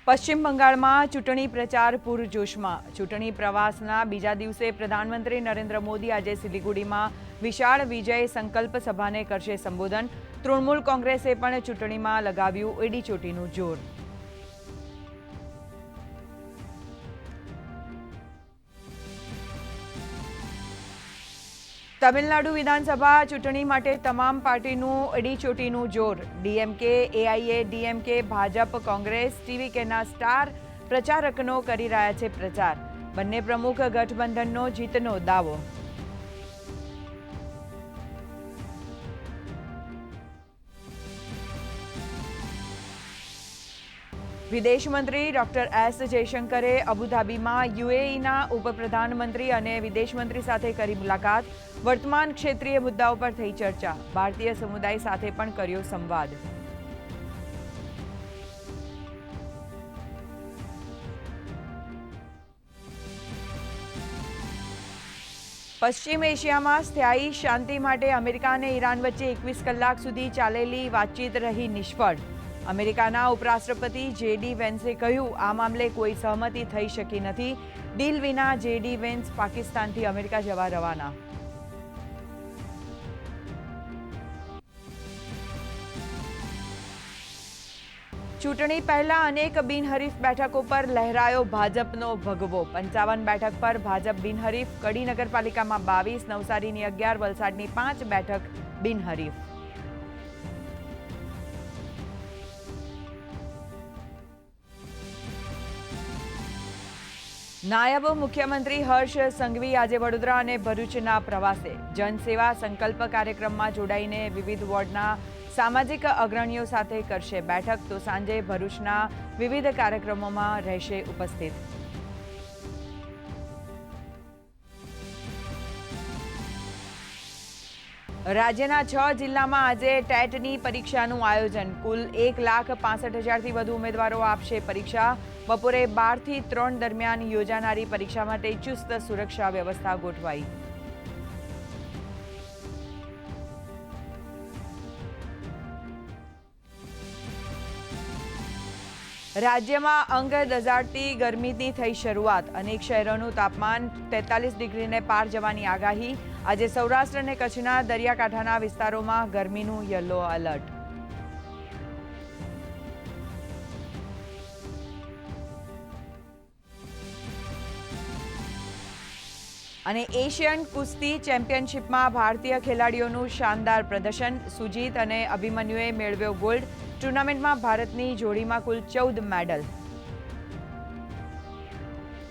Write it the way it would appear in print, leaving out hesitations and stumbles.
પશ્ચિમ બંગાળમાં ચૂંટણી પ્રચાર પૂરજોશમાં। ચૂંટણી પ્રવાસના બીજા દિવસે પ્રધાનમંત્રી નરેન્દ્ર મોદી આજે સિલિગુડીમાં વિશાળ વિજય સંકલ્પ સભાને કરશે સંબોધન। તૃણમૂલ કોંગ્રેસે પણ ચૂંટણીમાં લગાવ્યું એડીચોટીનું જોર। તમિલનાડુ વિધાનસભા ચૂંટણી માટે તમામ પાર્ટીનું એડીચોટીનું જોર। ડીએમકે, એઆઈએડીએમકે, ભાજપ, કોંગ્રેસ, ટીવીકેના સ્ટાર પ્રચારકનો કરી રહ્યા છે પ્રચાર। બંને પ્રમુખ ગઠબંધનનો જીતનો દાવો। વિદેશ મંત્રી ડોક્ટર એસ જયશંકરે અબુધાબીમાં યુએઈના ઉપપ્રધાનમંત્રી અને વિદેશ મંત્રી સાથે કરી મુલાકાત। વર્તમાન ક્ષેત્રીય મુદ્દાઓ પર થઈ ચર્ચા। ભારતીય સમુદાય સાથે પણ કર્યો સંવાદ। પશ્ચિમ એશિયામાં સ્થાયી શાંતિ માટે અમેરિકા અને ઈરાન વચ્ચે 21 કલાક સુધી ચાલેલી વાતચીત રહી નિષ્ફળ। અમેરિકાના ઉપરાષ્ટ્રપતિ જેડી વેન્સે કહ્યું, આ મામલે કોઈ સહમતિ થઈ શકી નથી। ડીલ વિના જેડી વેન્સ પાકિસ્તાનથી અમેરિકા જવા રવાના। ચૂંટણી પહેલા અનેક બિનહરીફ બેઠકો પર લહેરાયો ભાજપનો ભગવો। 55 બેઠક પર ભાજપ બિનહરીફ। કડી નગરપાલિકામાં 22, નવસારીની 11, વલસાડની 5 બેઠક બિનહરીફ। નાયબ મુખ્યમંત્રી હર્ષ સંઘવી આજે વડોદરા અને ભરૂચના પ્રવાસે। જનસેવા સંકલ્પ કાર્યક્રમમાં જોડાઈને વિવિધ વોર્ડના સામાજિક અગ્રણીઓ સાથે કરશે બેઠક। તો સાંજે ભરૂચના વિવિધ કાર્યક્રમોમાં રહેશે ઉપસ્થિત। રાજ્યના 6 જિલ્લામાં આજે ટેટની પરીક્ષાનું આયોજન। કુલ 1,65,000થી વધુ ઉમેદવારો આપશે પરીક્ષા। બપોરે 12 થી 3 દરમિયાન યોજાનારી પરીક્ષા માટે ચુસ્ત સુરક્ષા વ્યવસ્થા ગોઠવાઈ। રાજ્યમાં અંગ દઝાડતી ગરમીની થઈ શરૂઆત। અનેક શહેરોનું તાપમાન 43 ડિગ્રીને પાર જવાની આગાહી। આજે સૌરાષ્ટ્ર અને કચ્છના દરિયાકાંઠાના વિસ્તારોમાં ગરમીનું યલો એલર્ટ। અને એશિયન કુસ્તી ચેમ્પિયનશિપમાં ભારતીય ખેલાડીઓનું શાનદાર પ્રદર્શન। સુજીત અને અભિમન્યુએ મેળવ્યો ગોલ્ડ। ટુર્નામેન્ટમાં ભારતની જોડીમાં કુલ 14 મેડલ।